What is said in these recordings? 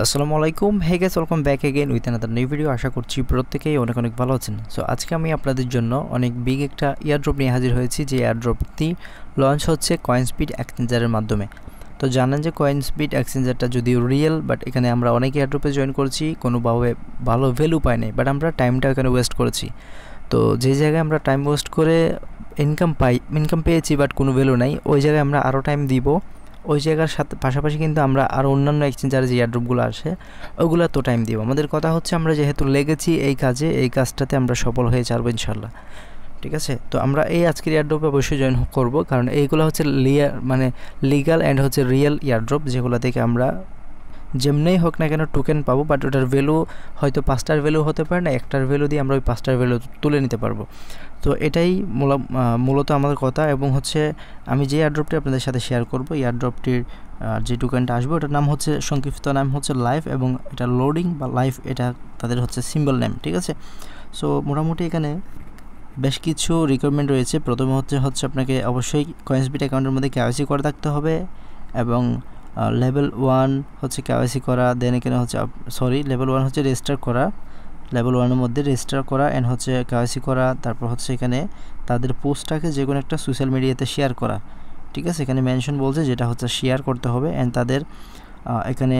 আসসালামু আলাইকুম, hey guys, welcome back again with another new video. আশা করছি প্রত্যেকেই অনেক অনেক ভালো আছেন। সো আজকে আমি আপনাদের জন্য অনেক বিগ একটা এয়ারড্রপ নিয়ে হাজির হয়েছি, যে এয়ারড্রপটি লঞ্চ হচ্ছে কয়েনস্পিট এক্সচেঞ্জারের মাধ্যমে। তো জানেন যে কয়েনস্পিট এক্সচেঞ্জারটা যদিও রিয়েল, বাট এখানে আমরা অনেক এয়ারড্রপে জয়েন করেছি, কোনোভাবে ভালো ভ্যালু পাই নাই, বাট আমরা টাইমটা এখানে ওয়েস্ট করেছি। তো যে জায়গায় আমরা টাইম ওয়েস্ট করে ইনকাম পেয়েছি বাট কোনো ভ্যালু নাই, ওই জায়গায় আমরা আরও টাইম দিব। ওই জায়গার সাথে পাশাপাশি কিন্তু আমরা আরও অন্যান্য এক্সচেঞ্জারে যে এয়ারড্রপগুলো আসে ওগুলো তো টাইম দিব। আমাদের কথা হচ্ছে আমরা যেহেতু লেগেছি এই কাজে, এই কাজটাতে আমরা সফল হয়ে ছাড়বো ইনশাল্লাহ। ঠিক আছে, তো আমরা এই আজকের এয়ারড্রপে অবশ্যই জয়েন করব, কারণ এইগুলো হচ্ছে লিগাল অ্যান্ড হচ্ছে রিয়েল এয়ারড্রপ, যেগুলো থেকে আমরা যেমনিই হোক না কেন টোকেন পাবো, বাট ওটার ভ্যালু হয়তো 5টার ভ্যালু হতে পারে না, 1টার ভ্যালু দিয়ে আমরা ওই 5টার ভ্যালু তুলে নিতে পারবো। তো এটাই মূলত আমাদের কথা। এবং হচ্ছে আমি যে এয়ারড্রপটি আপনাদের সাথে শেয়ার করব, এয়ারড্রপটির যে টোকেনটা আসবে ওটার নাম হচ্ছে, সংক্ষিপ্ত নাম হচ্ছে লাইভ, এবং এটা লোডিং বা লাইভ, এটা তাদের হচ্ছে সিম্বল নেম। ঠিক আছে, সো মোটামুটি এখানে বেশ কিছু রিকোয়ারমেন্ট রয়েছে। প্রথমে হচ্ছে আপনাকে অবশ্যই কয়েন্সবিট অ্যাকাউন্টের মধ্যে কেওয়াইসি করে থাকতে হবে, এবং লেভেল 1 হচ্ছে কেওয়াইসি করা। দেন এখানে হচ্ছে লেভেল 1 হচ্ছে রেজিস্টার করা, লেভেল 1-এর মধ্যে রেজিস্টার করা অ্যান্ড হচ্ছে কেওয়াইসি করা। তারপর হচ্ছে এখানে তাদের পোস্টটাকে যে কোনো একটা সোশ্যাল মিডিয়াতে শেয়ার করা। ঠিক আছে, এখানে মেনশন বলছে যেটা হচ্ছে শেয়ার করতে হবে। অ্যান্ড তাদের এখানে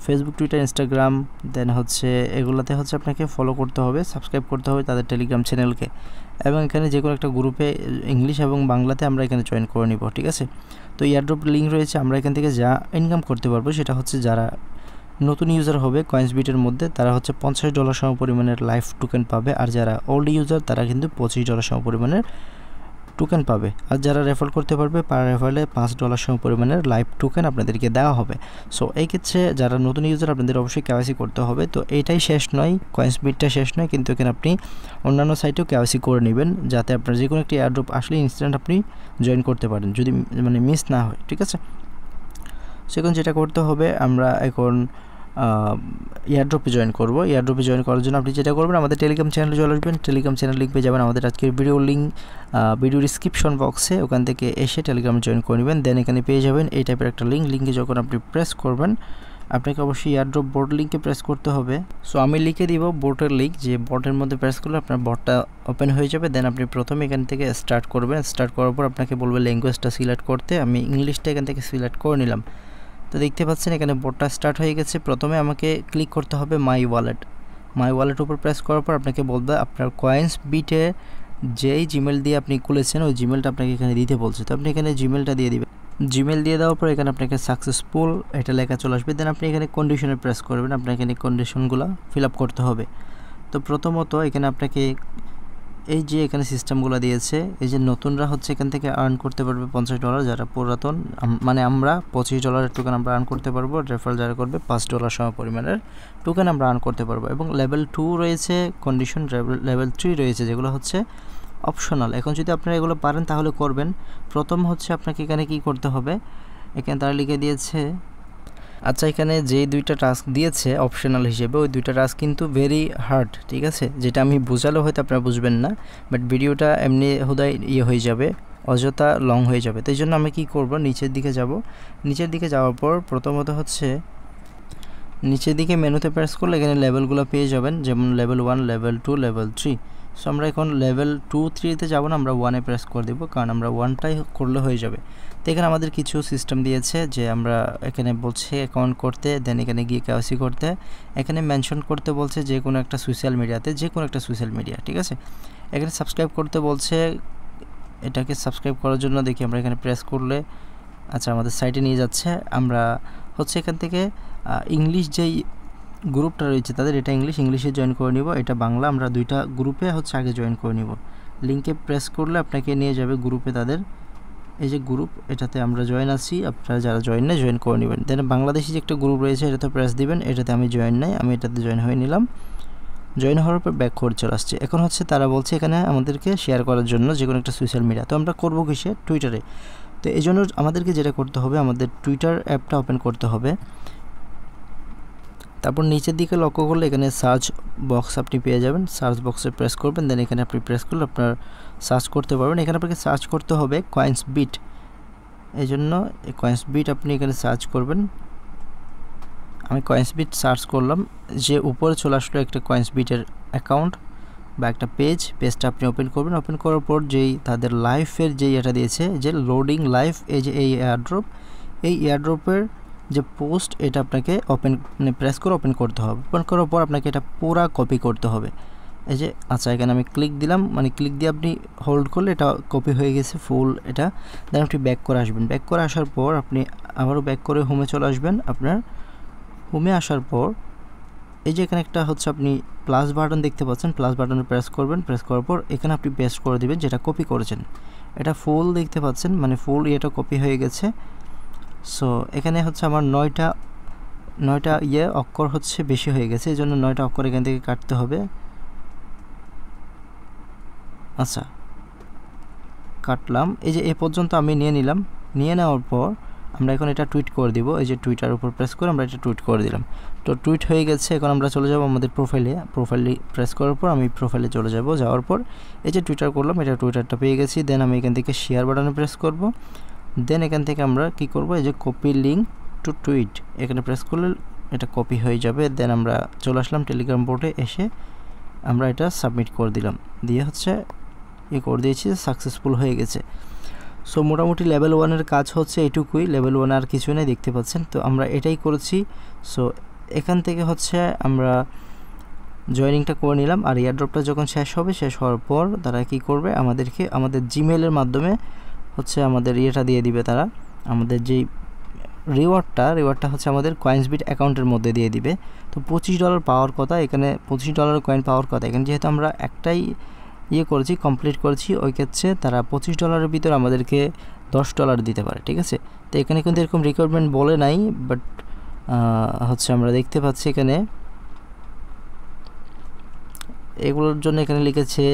ফেসবুক, টুইটার, ইনস্টাগ্রাম, দেন হচ্ছে এগুলাতে হচ্ছে আপনাকে ফলো করতে হবে, সাবস্ক্রাইব করতে হবে তাদের টেলিগ্রাম চ্যানেলকে, এবং এখানে যে কোনো একটা গ্রুপে ইংলিশ এবং বাংলাতে আমরা এখানে জয়েন করে নিব। ঠিক আছে, তো এয়ারড্রপ লিঙ্ক রয়েছে। আমরা এখান থেকে যা ইনকাম করতে পারবো সেটা হচ্ছে, যারা নতুন ইউজার হবে কয়েন্সবিটের মধ্যে, তারা হচ্ছে $50 সম পরিমাণের লাইভ টোকেন পাবে, আর যারা ওল্ড ইউজার তারা কিন্তু $25 সম পরিমাণের টোকেন পাবে। আর যারা রেফার করতে পারবে পার রেফারে $5 সম পরিমাণের লাইভ টোকেন আপনাদেরকে দেওয়া হবে। সো এই ক্ষেত্রে যারা নতুন ইউজার আপনাদের অবশ্যই কেওয়াইসি করতে হবে। তো এইটাই শেষ নয়, কয়েন্সবিটটা শেষ নয়, কিন্তু এখানে আপনি অন্যান্য সাইটেও কেওয়াইসি করে নেবেন, যাতে আপনার যে কোনো একটি এয়ারড্রপ আসলে ইনস্ট্যান্ট আপনি জয়েন করতে পারেন, যদি মিস না হয়। ঠিক আছে, সেখানে যেটা করতে হবে, আমরা এখন এয়ারড্রপে জয়েন করব। এয়ারড্রপে জয়েন করার জন্য আপনি যেটা করবেন, আমাদের টেলিগ্রাম চ্যানেলে চলে আসবেন। টেলিগ্রাম চ্যানেল লিঙ্ক পেয়ে যাবেন আমাদের আজকের ভিডিও লিঙ্ক, ভিডিও ডিসক্রিপশন বক্সে, ওখান থেকে এসে টেলিগ্রামে জয়েন করে নেবেন। দেন এখানে পেয়ে যাবেন এই টাইপের একটা লিঙ্কে যখন আপনি প্রেস করবেন, আপনাকে অবশ্যই এয়ারড্রপ বোর্ড লিঙ্কে প্রেস করতে হবে। সো আমি লিখে দিব বোর্ডের লিঙ্ক, যে বোর্ডের মধ্যে প্রেস করলে আপনার বোর্ডটা ওপেন হয়ে যাবে। দেন আপনি প্রথমে এখান থেকে স্টার্ট করবেন। স্টার্ট করার পর আপনাকে বলবে ল্যাঙ্গুয়েজটা সিলেক্ট করতে। আমি ইংলিশটা এখান থেকে সিলেক্ট করে নিলাম। তো দেখতে পাচ্ছেন এখানে বোর্ডটা স্টার্ট হয়ে গেছে। প্রথমে আমাকে ক্লিক করতে হবে মাই ওয়ালেট উপর প্রেস করার পর আপনাকে বলবে আপনার কয়েন্সবিটে যেই জিমেল দিয়ে আপনি খুলেছেন ওই জিমেলটা আপনাকে এখানে দিতে বলছে। তো আপনি এখানে জিমেলটা দিয়ে দিবেন। জিমেল দিয়ে দেওয়ার পর এখানে আপনাকে সাকসেসফুল এটা লেখা চলে আসবে। দেন আপনি এখানে কন্ডিশনে প্রেস করবেন, আপনার এখানে কন্ডিশনগুলো ফিল আপ করতে হবে। তো প্রথমত এখানে আপনাকে এই যে এখানে সিস্টেমগুলো দিয়েছে, এই যে নতুনরা হচ্ছে এখান থেকে আর্ন করতে পারবে $50, যারা পুরাতন আমরা $25 টোকেন আমরা আর্ন করতে পারবো। রেফারেল যারা করবে $5 সম পরিমাণের টোকেন আমরা আর্ন করতে পারবো। এবং লেভেল 2 রয়েছে কন্ডিশন, লেভেল 3 রয়েছে, যেগুলো হচ্ছে অপশনাল। এখন যদি আপনারা এগুলো পারেন তাহলে করবেন। প্রথম হচ্ছে আপনাকে এখানে কি করতে হবে, এখানে তারা লিখে দিয়েছে, আচ্ছা এখানে যে দুইটা টাস্ক দিয়েছে অপশনাল হিসেবে, ওই দুইটা টাস্ক কিন্তু ভেরি হার্ড। ঠিক আছে, যেটা আমি বোঝালেও হয়তো আপনারা বুঝবেন না, বাট ভিডিওটা এমনি হুদায় হয়ে যাবে, অযথা লং হয়ে যাবে। তো এই জন্য আমি কী করব, নিচের দিকে যাব। নিচের দিকে যাওয়ার পর প্রথমত হচ্ছে নিচের দিকে মেনুতে প্রেস করলে এখানে লেভেলগুলো পেয়ে যাবেন, যেমন লেভেল 1, লেভেল 2, লেভেল 3। সো আমরা এখন লেভেল 2-3-তে যাবো না, আমরা 1-এ প্রেস করে দেবো, কারণ আমরা 1টাই করলে হয়ে যাবে। তো এখানে আমাদের কিছু সিস্টেম দিয়েছে, যে আমরা এখানে বলছে অ্যাকাউন্ট করতে, দেন এখানে গিয়ে কেওয়াইসি করতে, এখানে মেনশন করতে বলছে যে কোনো একটা সোশ্যাল মিডিয়াতে, যে কোনো একটা সোশ্যাল মিডিয়া। ঠিক আছে, এখানে সাবস্ক্রাইব করতে বলছে, এটাকে সাবস্ক্রাইব করার জন্য দেখি আমরা এখানে প্রেস করলে আচ্ছা আমাদের সাইটে নিয়ে যাচ্ছে। আমরা হচ্ছে এখান থেকে ইংলিশ যেই গ্রুপটা রয়েছে তাদের, এটা ইংলিশে জয়েন করে নিব, এটা বাংলা, আমরা দুইটা গ্রুপে হচ্ছে আগে জয়েন করে নিব। লিঙ্কে প্রেস করলে আপনাকে নিয়ে যাবে গ্রুপে, তাদের এই যে গ্রুপ, এটাতে আমরা জয়েন আছি, আপনারা যারা জয়েন নেই জয়েন করে নেবেন। দেন বাংলাদেশি যে একটা গ্রুপ রয়েছে এটাতে প্রেস দিবেন, এটাতে আমি জয়েন নাই, আমি এটাতে জয়েন হয়ে নিলাম। জয়েন হওয়ার পর ব্যাক করে চলে আসছে। এখন হচ্ছে তারা বলছে এখানে আমাদেরকে শেয়ার করার জন্য যে কোনো একটা সোশ্যাল মিডিয়া, তো আমরা করবো কিসে, টুইটারে। তো এই জন্য আমাদেরকে যেটা করতে হবে, আমাদের টুইটার অ্যাপটা ওপেন করতে হবে। তারপর নিচের দিকে লক্ষ্য করলে এখানে সার্চ বক্স আপনি পেয়ে যাবেন, সার্চ বক্সে প্রেস করবেন। দেন এখানে আপনি প্রেস করলে আপনার সার্চ করতে পারবেন। এখানে আপনাকে সার্চ করতে হবে কয়েন্সবিট, এই জন্য কয়েন্সবিট আপনি এখানে সার্চ করবেন। আমি কয়েন্সবিট সার্চ করলাম, যে উপরে চলে আসলো একটা কয়েন্সবিটের অ্যাকাউন্ট বা একটা পেজটা আপনি ওপেন করবেন। ওপেন করার পর যেই তাদের লাইফের যেই এটা দিয়েছে যে লোডিং লাইফ, এই যে এই এয়ারড্রপের যে পোস্ট, এটা আপনাকে মানে প্রেস করে ওপেন করতে হবে। ওপেন করার পর আপনাকে এটা পুরা কপি করতে হবে। এই যে আচ্ছা, এখানে আমি ক্লিক দিলাম, মানে ক্লিক দিয়ে আপনি হোল্ড করলে এটা কপি হয়ে গেছে ফুল এটা। দেন আপনি ব্যাক করে আসবেন। ব্যাক করে আসার পর আপনি আবারও ব্যাক করে হোমে চলে আসবেন। আপনার হোমে আসার পর এই যে এখানে একটা হচ্ছে আপনি প্লাস বাটন দেখতে পাচ্ছেন, প্লাস বাটনে প্রেস করবেন। প্রেস করার পর এখানে আপনি পেস্ট করে দিবেন যেটা কপি করেছেন। এটা ফুল দেখতে পাচ্ছেন, মানে ফুল এটা কপি হয়ে গেছে। সো এখানে হচ্ছে আমার 9টা অক্ষর হচ্ছে বেশি হয়ে গেছে, এই জন্য 9টা অক্ষর এখান থেকে কাটতে হবে। আচ্ছা, কাটলাম। এই যে এ পর্যন্ত আমি নিয়ে নিলাম। নিয়ে নেওয়ার পর আমরা এখন এটা টুইট করে দিব। এই যে টুইটার উপর প্রেস করে আমরা এটা টুইট করে দিলাম। তো টুইট হয়ে গেছে। এখন আমরা চলে যাব আমাদের প্রোফাইলে প্রেস করার পর আমি প্রোফাইলে চলে যাব। যাওয়ার পর এই যে টুইটার করলাম, এটা টুইটারটা পেয়ে গেছি। দেন আমি এখান থেকে শেয়ার বাটনে প্রেস করব। দেন এখান থেকে আমরা কি করব, এই যে কপি লিঙ্ক টু টুইট, এখানে প্রেস করলে এটা কপি হয়ে যাবে। দেন আমরা চলে আসলাম টেলিগ্রাম বোর্ডে। এসে আমরা এটা সাবমিট করে দিলাম, দিয়ে হচ্ছে করে দিয়েছি, সাকসেসফুল হয়ে গেছে। সো মোটামুটি লেভেল 1-এর কাজ হচ্ছে এইটুকুই। লেভেল 1 আর কিছু নেই, দেখতে পাচ্ছেন। তো আমরা এটাই করেছি। সো এখান থেকে হচ্ছে আমরা জয়েনিংটা করে নিলাম। আর এয়ারড্রপটা যখন শেষ হওয়ার পর তারা কি করবে, আমাদেরকে আমাদের জিমেলের মাধ্যমে হচ্ছে আমাদের ইয়েটা দিয়ে দিবে। তারা আমাদের যেই রিওয়ার্ডটা হচ্ছে আমাদের কয়েন্সবিট অ্যাকাউন্টের মধ্যে দিয়ে দিবে। তো $25 পাওয়ার কথা, এখানে $25 কয়েন পাওয়ার কথা। এখানে যেহেতু আমরা একটাই কমপ্লিট করেছি, ওই ক্ষেত্রে তারা $25 ভিতরে আমাদেরকে $10 দিতে পারে, ঠিক আছে। তো এখানে কিন্তু এরকম রিকোয়ারমেন্ট বলে নাই, বাট হচ্ছে আমরা দেখতে পাচ্ছি এখানে এগুলোর জন্য এখানে লিখেছে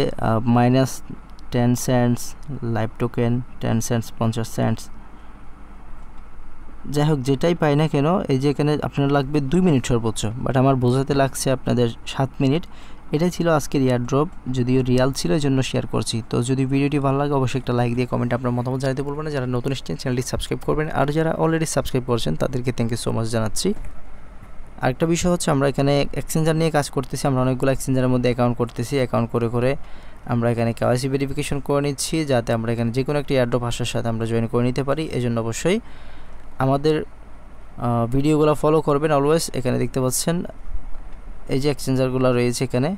-10 cents, live token 10 cents, 50 cents. যাই হোক, যেটাই পাই না কেন, এই যে এখানে আপনার লাগবে 2 মিনিট সর্বোচ্চ, বাট আমার বোঝাতে লাগছে আপনাদের 7 মিনিট। এটাই ছিল আজকের এয়ারড্রপ, যদিও রিয়াল ছিল এই জন্য শেয়ার করছি। তো যদি ভিডিওটি ভালো লাগে অবশ্যই একটা লাইক দিয়ে কমেন্টে আপনার মতামত জানাতে বলবেন না। যারা নতুন এসেছেন চ্যানেলটি সাবস্ক্রাইব করবেন, আর যারা অলরেডি সাবস্ক্রাইব করেছেন তাদেরকে থ্যাংক ইউ সো মাচ জানাচ্ছি। আরেকটা বিষয় হচ্ছে আমরা এখানে এক্সচেঞ্জার নিয়ে কাজ করতেছি। আমরা অনেকগুলো এক্সচেঞ্জারের মধ্যে অ্যাকাউন্ট করতেছি। অ্যাকাউন্ট করে আমরা এখানে কেওয়াইসি ভেরিফিকেশন করে নিচ্ছি, যাতে আমরা এখানে যে কোনো একটা এয়ারড্রপ আসার সাথে আমরা জয়েন করে নিতে পারি। এই জন্য অবশ্যই আমাদের ভিডিওগুলো ফলো করবেন অলওয়েজ। এখানে দেখতে পাচ্ছেন এই যে এক্সচেঞ্জারগুলো রয়েছে, এখানে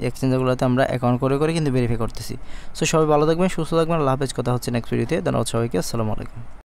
এক্সচেঞ্জারগুলোতে আমরা অ্যাকাউন্ট করে কিন্তু ভেরিফাই করতেছি। সো সবাই ভালো থাকবেন, সুস্থ থাকবেন। আল্লাহ হাফেজ। কথা হচ্ছে নেক্সট ভিডিওতে। ধন্যবাদ সবাইকে। আসসালামু আলাইকুম।